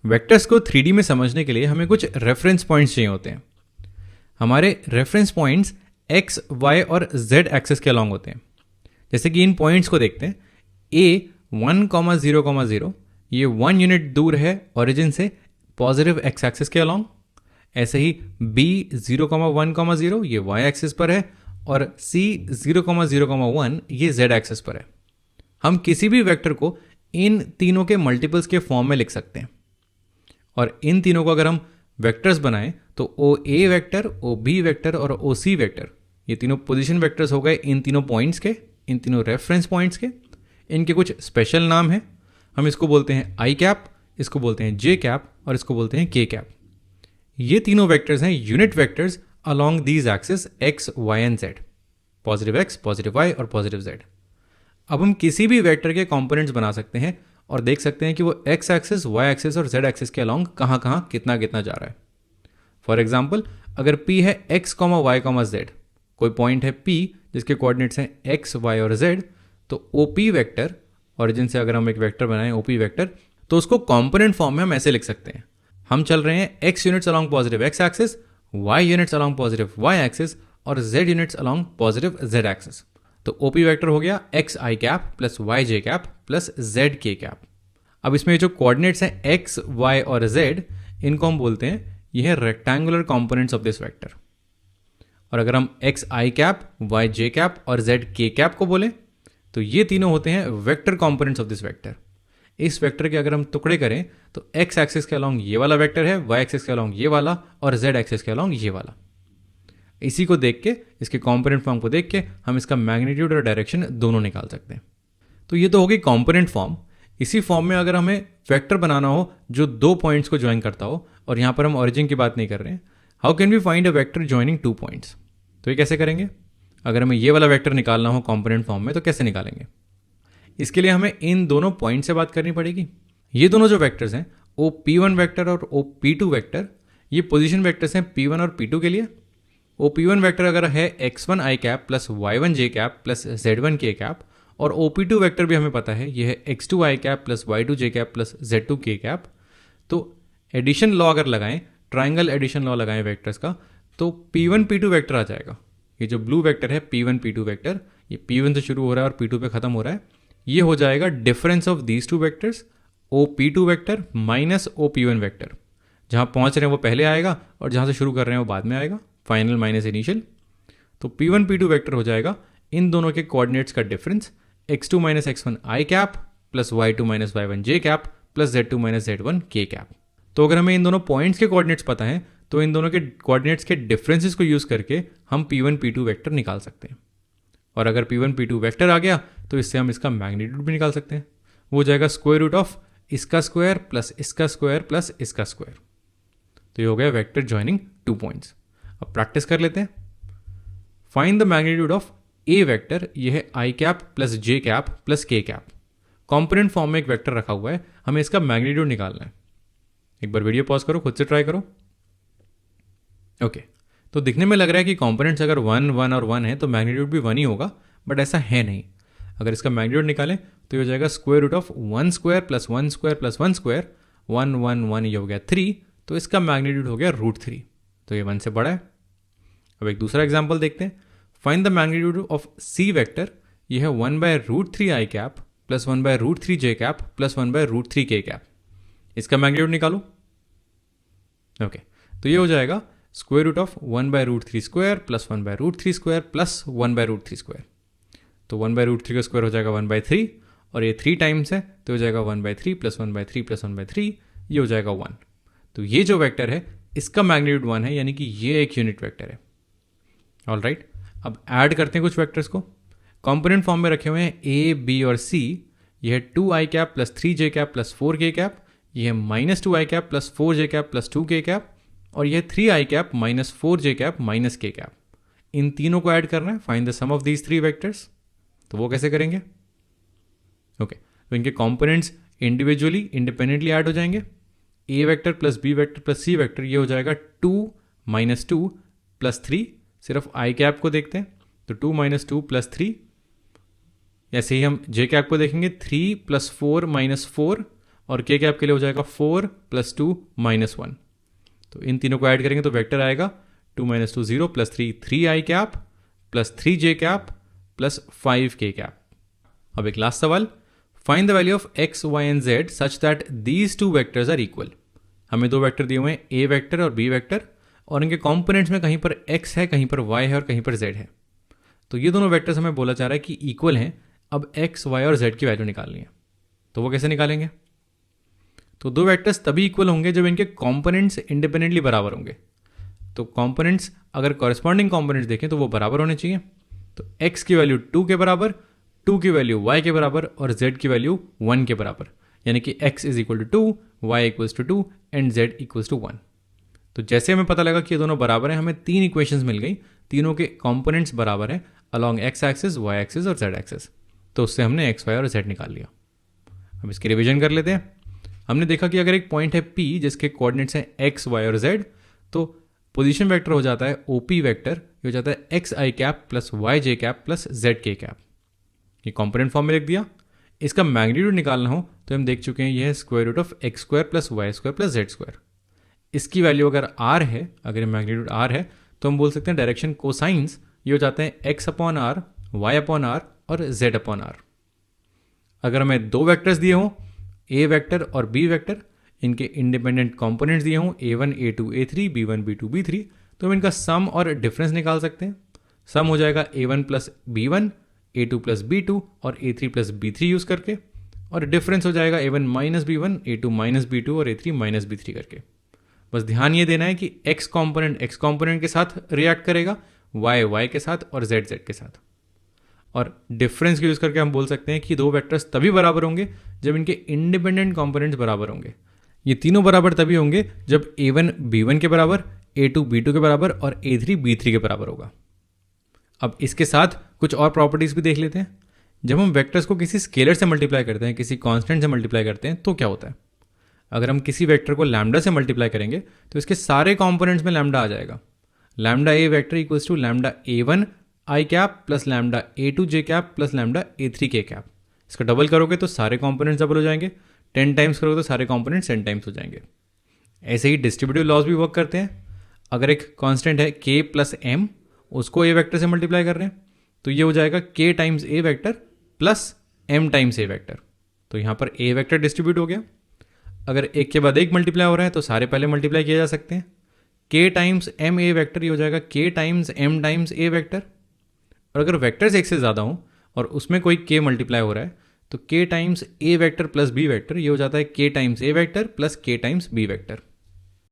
Vectors को 3D में समझने के लिए हमें कुछ रेफरेंस पॉइंट्स चाहिए होते हैं। हमारे रेफरेंस पॉइंट्स एक्स, वाई और जेड एक्सेस के अलॉन्ग होते हैं। जैसे कि इन पॉइंट्स को देखते हैं, ए 1,0,0 ये 1 यूनिट दूर है ओरिजिन से पॉजिटिव एक्स एक्सिस के अलॉन्ग। ऐसे ही बी 0,1,0 ये वाई एक्सिस पर है और सी 0,0,1 ये जेड एक्सिस पर है। हम किसी भी वेक्टर को इन तीनों के मल्टीपल्स के फॉर्म में लिख सकते हैं और इन तीनों को अगर हम वेक्टर्स बनाएं तो ओ ए वेक्टर, ओ बी वेक्टर और ओ सी वेक्टर, ये तीनों पोजीशन वेक्टर्स हो गए इन तीनों पॉइंट्स के, इन तीनों रेफरेंस पॉइंट्स के। इनके कुछ स्पेशल नाम हैं। हम इसको बोलते हैं आई कैप, इसको बोलते हैं जे कैप और इसको बोलते हैं के कैप। ये तीनों वेक्टर्स हैं unit vectors along these axis x, y and z, positive x, positive y और पॉजिटिव जेड। अब हम किसी भी वेक्टर के कंपोनेंट्स बना सकते हैं और देख सकते हैं कि वो एक्स एक्सिस, वाई एक्सिस और जेड एक्सिस के अलॉन्ग कहाँ कहाँ कितना कितना जा रहा है। फॉर एग्जाम्पल, अगर P है x, y, z, कोई पॉइंट है P जिसके कोऑर्डिनेट्स हैं x, y और z, तो OP वेक्टर, ओरिजिन से अगर हम एक वेक्टर बनाएं OP वेक्टर, तो उसको कंपोनेंट फॉर्म में हम ऐसे लिख सकते हैं। हम चल रहे हैं x units along positive x axis, y units along positive y axis और z units along positive z axis. तो OP वेक्टर हो गया x i cap plus y j cap plus z k cap. अब इसमें जो coordinates हैं x, y और z, इनको हम बोलते हैं ये है rectangular components of this vector. और अगर हम x i cap, y j cap और z k कैप को बोले तो ये तीनों होते हैं vector components of this vector. इस वेक्टर के अगर हम टुकड़े करें तो x एक्सिस के अलॉन्ग ये वाला वेक्टर है, y एक्सिस के अलॉन्ग ये वाला और z एक्सिस के अलॉन्ग ये वाला। इसी को देख के, इसके कंपोनेंट फॉर्म को देख के हम इसका मैग्नीट्यूड और डायरेक्शन दोनों निकाल सकते हैं। तो ये तो होगी कंपोनेंट फॉर्म। इसी फॉर्म में अगर हमें वेक्टर बनाना हो जो दो पॉइंट्स को ज्वाइन करता हो, और यहाँ पर हम ओरिजिन की बात नहीं कर रहे हैं, how can we find a vector joining two points? तो ये कैसे करेंगे? अगर हमें ये वाला वेक्टर निकालना हो कंपोनेंट फॉर्म में तो कैसे निकालेंगे? इसके लिए हमें इन दोनों पॉइंट से बात करनी पड़ेगी। ये दोनों जो वेक्टर्स हैं OP1 वेक्टर और OP2 वेक्टर, ये पोजीशन वेक्टर्स हैं P1 और P2 के लिए। OP1 वेक्टर अगर है x1 i cap plus y1 j cap plus z1 k cap, और OP2 वेक्टर भी हमें पता है ये है x2 i cap plus y2 j cap plus z2 k cap. तो एडिशन लॉ अगर लगाएं, ट्राइंगल एडिशन लॉ लगाएं वेक्टर्स का, तो P1 P2 वेक्टर आ जाएगा। ये जो ब्लू वेक्टर है P1 P2 वेक्टर, ये P1 से शुरू हो रहा है और P2 पे खत्म हो रहा है, ये हो जाएगा difference of these two vectors OP2 vector minus OP1 vector. जहाँ पहुँच रहे हैं वो पहले आएगा और जहाँ से शुरू कर रहे हैं वो बाद में आएगा, फाइनल माइनस इनिशियल। तो P1 P2 वेक्टर हो जाएगा इन दोनों के कोऑर्डिनेट्स का difference x2 minus x1 i cap plus y2 minus y1 j cap plus z2 minus z1 k cap. तो अगर हमें इन दोनों पॉइंट्स के कोऑर्डिनेट्स पता हैं तो इन दोनों के कोऑर्डिनेट्स के डिफरेंसेस को यूज़ करके हम P1 P2 वेक्टर निकाल सकते हैं। और अगर P1 P2 वेक्टर आ गया तो इससे हम इसका मैग्नीट्यूड भी निकाल सकते हैं। वो हो जाएगा स्क्वायर रूट ऑफ इसका स्क्वायर प्लस इसका स्क्वायर प्लस इसका स्क्वायर। तो ये हो गया वेक्टर ज्वाइनिंग टू पॉइंट्स। अब प्रैक्टिस कर लेते हैं। Find the magnitude of A vector, ये है आई कैप प्लस जे कैप प्लस के कैप। कॉम्पोनेंट फॉर्म में एक वेक्टर रखा हुआ है, हमें इसका मैग्नीट्यूड निकालना है। एक बार वीडियो पॉज करो, खुद से ट्राई करो। ओके, तो दिखने में लग रहा है कि कॉम्पोनेंट्स अगर 1, 1 और 1 है तो मैग्नीट्यूड भी 1 ही होगा, बट ऐसा है नहीं। अगर इसका मैग्नीट्यूड निकालें तो ये हो जाएगा square root of 1 square plus 1 square plus 1 square, 1 1 1 ये हो गया 3, तो इसका मैग्नीट्यूड हो गया √3। तो ये 1 से बड़ा है। अब एक दूसरा एग्जाम्पल देखते हैं। Find the magnitude of c vector, ये है 1/√3 i cap plus 1/√3 j cap plus 1/√3 k cap. इसका मैग्नीट्यूड निकालो। ओके, तो ये हो जाएगा square root of 1/√3 square plus 1/√3 square plus 1/√3 square. तो 1/√3 का स्क्वायर हो जाएगा 1/3 और ये 3 टाइम्स है तो हो जाएगा 1/3 प्लस 1/3 प्लस 1/3, ये हो जाएगा 1। तो ये जो वेक्टर है इसका मैग्नीट्यूड 1 है, यानी कि ये एक यूनिट वेक्टर है। ऑल राइट, अब ऐड करते हैं कुछ वेक्टर्स को। कंपोनेंट फॉर्म में रखे हुए हैं ए, बी और सी। ये है 2 i cap plus 3 j cap plus 4 k cap, ये है minus 2 i cap plus 4 j cap plus 2 k cap, और ये है 3 i cap minus 4 j cap minus k cap. इन तीनों को ऐड करना है, find the sum of these 3 vectors. तो वो कैसे करेंगे? ओके, तो इनके कंपोनेंट्स इंडिविजुअली इंडिपेंडेंटली ऐड हो जाएंगे। A vector plus b vector plus c vector, ये हो जाएगा 2 माइनस 2 प्लस 3। सिर्फ आई कैप को देखते हैं तो 2 माइनस 2 प्लस 3। ऐसे ही हम जे कैप को देखेंगे, 3 प्लस 4 माइनस 4 और के कैप के लिए हो जाएगा 4 + 2 - 1। तो इन तीनों को ऐड करेंगे तो वेक्टर आएगा 2 - 2 0 + 3 3 आई कैप + 3 जे कैप + 5 के कैप। अब एक लास्ट सवाल, find the value of x, y and z such that these two vectors are equal. हमें दो वेक्टर दिए हुए हैं, ए वेक्टर और बी वेक्टर, और इनके कॉम्पोनेंट्स में कहीं पर x है, कहीं पर y है और कहीं पर z है। तो ये दोनों वेक्टर्स हमें बोला जा रहा है कि इक्वल हैं। अब x, y और z की वैल्यू निकालनी है, तो वो कैसे निकालेंगे? तो दो वेक्टर्स तभी इक्वल होंगे जब इनके कॉम्पोनेंट्स इंडिपेंडेंटली बराबर होंगे। तो कॉम्पोनेंट्स अगर कॉरस्पॉन्डिंग कॉम्पोनेंट्स देखें तो वो बराबर होने चाहिए। तो x की वैल्यू 2 के बराबर, 2 की वैल्यू y के बराबर और z की वैल्यू 1 के बराबर, यानी कि x = 2, y = 2 एंड z = 1। तो जैसे हमें पता लगा कि ये दोनों बराबर हैं, हमें तीन इक्वेशंस मिल गई, तीनों के कॉम्पोनेंट्स बराबर हैं along x axis, y axis और z एक्सिस। तो उससे हमने x, y और z निकाल लिया। अब इसकी रिवीजन कर लेते हैं। हमने देखा कि अगर एक पॉइंट है P जिसके कोऑर्डिनेट्स हैं x, y और z, तो पोजीशन वेक्टर हो जाता है OP वेक्टर, ये हो जाता है xi cap + yj cap + zk cap. ये कंपोनेंट फॉर्म में लिख दिया। इसका मैग्नीट्यूड निकालना हो तो हम देख चुके हैं, यह है √x² + y² + z²। इसकी वैल्यू अगर r है, अगर मैग्नीट्यूड r है, तो हम बोल सकते हैं डायरेक्शन कोसाइंस ये हो जाते हैं x/r, y/r और z/r। अगर हमें दो वेक्टर्स दिए हों, a वेक्टर और b वेक्टर, इनके इंडिपेंडेंट कंपोनेंट्स दिए हों a1 a2 a3 b1 b2 b3, तो हम इनका सम और डिफरेंस निकाल सकते हैं। सम हो जाएगा a1 + b1, a2 + b2 और a3 + b3 यूज़ करके, और डिफरेंस हो जाएगा a1 - b1, a2 - b2 और a3 - b3 करके। बस ध्यान ये देना है कि x कंपोनेंट के साथ रिएक्ट करेगा, y के साथ और z के साथ। और डिफरेंस को यूज़ करके हम बोल सकते हैं कि दो वेक्टर्स तभी बराबर होंगे जब इनके इंडिपेंडेंट कंपोनेंट्स बराबर होंगे। ये तीनों बराबर तभी होंगे जब a1 b1 के बराबर, a2 b2 के बराबर और a3 b3 के बराबर होगा। अब इसके साथ कुछ और प्रॉपर्टीज भी देख लेते हैं। जब हम वेक्टर्स को किसी स्केलर से मल्टीप्लाई करते हैं, किसी कांस्टेंट से मल्टीप्लाई करते हैं, तो क्या होता है? अगर हम किसी वेक्टर को लैम्डा से मल्टीप्लाई करेंगे तो इसके सारे कंपोनेंट्स में लैम्डा आ जाएगा। Lambda a vector = lambda a1 i cap + lambda a2 j cap + lambda a3 k cap. इसका डबल करोगे तो सारे कंपोनेंट्स डबल हो जाएंगे, 10 टाइम्स करोगे तो सारे कंपोनेंट्स 10 टाइम्स हो जाएंगे। ऐसे ही डिस्ट्रीब्यूटिव लॉज भी वर्क करते हैं। अगर एक कांस्टेंट है k + m, उसको a वेक्टर से मल्टीप्लाई कर रहे हैं, तो ये हो जाएगा k times a vector + m times a vector. तो यहाँ पर a वेक्टर डिस्ट्रीब्यूट हो गया। अगर एक के बाद एक मल्टीप्लाई हो रहा है तो सारे पहले मल्टीप्लाई किए जा सकते हैं। k times m a vector, ये हो जाएगा k times m times a vector. और अगर वेक्टर्स एक से ज़्यादा हों और उसमें कोई k मल्टीप्लाई हो रहा है तो k times a vector + b vector, ये हो जाता है k times a vector + k times b vector.